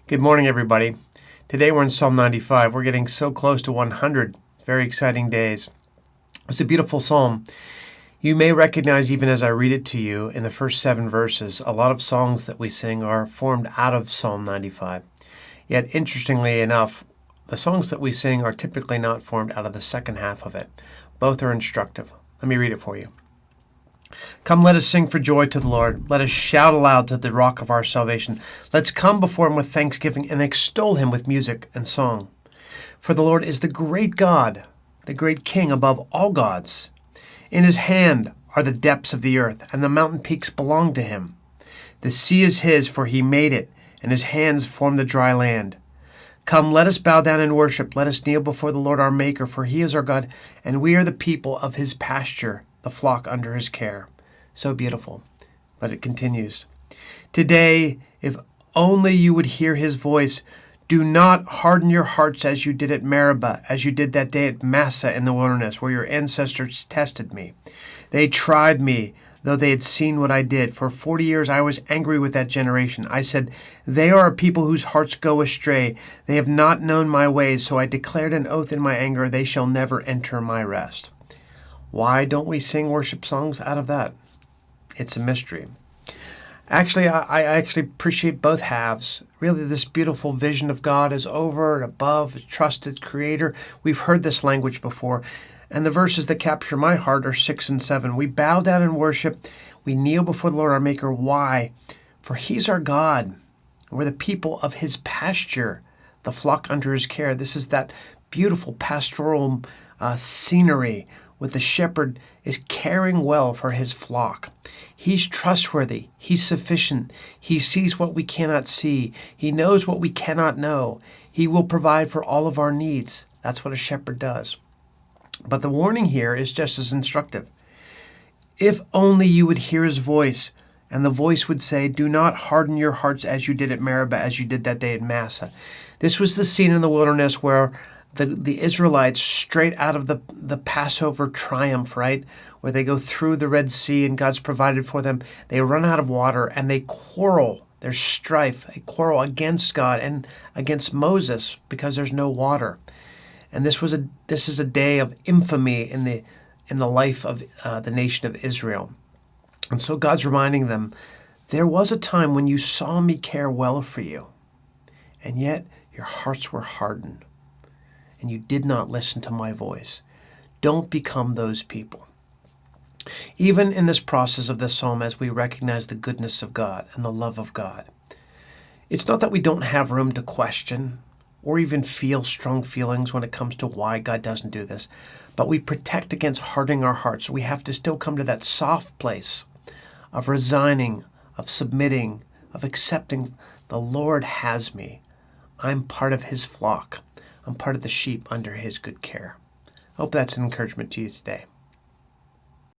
Good morning, everybody. Today we're in Psalm 95. We're getting so close to 100. Very exciting days. It's a beautiful psalm. You may recognize, even as I read it to you, in the first 7 verses, a lot of songs that we sing are formed out of Psalm 95. Yet, interestingly enough, the songs that we sing are typically not formed out of the second half of it. Both are instructive. Let me read it for you. Come, let us sing for joy to the Lord. Let us shout aloud to the rock of our salvation. Let's come before him with thanksgiving and extol him with music and song. For the Lord is the great God, the great King above all gods. In his hand are the depths of the earth, and the mountain peaks belong to him. The sea is his, for he made it, and his hands formed the dry land. Come, let us bow down and worship. Let us kneel before the Lord our Maker, for he is our God, and we are the people of his pasture, the flock under his care. So beautiful. But it continues. Today, if only you would hear his voice, do not harden your hearts as you did at Meribah, as you did that day at Massah in the wilderness, where your ancestors tested me. They tried me, though they had seen what I did. For 40 years I was angry with that generation. I said, they are a people whose hearts go astray. They have not known my ways, so I declared an oath in my anger, they shall never enter my rest. Why don't we sing worship songs out of that? It's a mystery. Actually, I actually appreciate both halves. Really, this beautiful vision of God is over and above, a trusted creator. We've heard this language before. And the verses that capture my heart are 6 and 7. We bow down and worship. We kneel before the Lord our Maker. Why? For he's our God. We're the people of his pasture, the flock under his care. This is that beautiful pastoral scenery with the shepherd is caring well for his flock. He's trustworthy. He's sufficient. He sees what we cannot see. He knows what we cannot know. He will provide for all of our needs. That's what a shepherd does. But the warning here is just as instructive. If only you would hear his voice, and the voice would say, do not harden your hearts as you did at Meribah, as you did that day at Massah. This was the scene in the wilderness where the Israelites, straight out of the Passover triumph, right, where they go through the Red Sea and God's provided for them, they run out of water and they quarrel. There's strife, a quarrel against God and against Moses because there's no water. And this is a day of infamy in the life of the nation of Israel. And so God's reminding them, there was a time when you saw me care well for you, and yet your hearts were hardened, and you did not listen to my voice. Don't become those people. Even in this process of this psalm, as we recognize the goodness of God and the love of God, it's not that we don't have room to question or even feel strong feelings when it comes to why God doesn't do this, but we protect against hardening our hearts. We have to still come to that soft place of resigning, of submitting, of accepting the Lord has me. I'm part of his flock. I'm part of the sheep under his good care. I hope that's an encouragement to you today.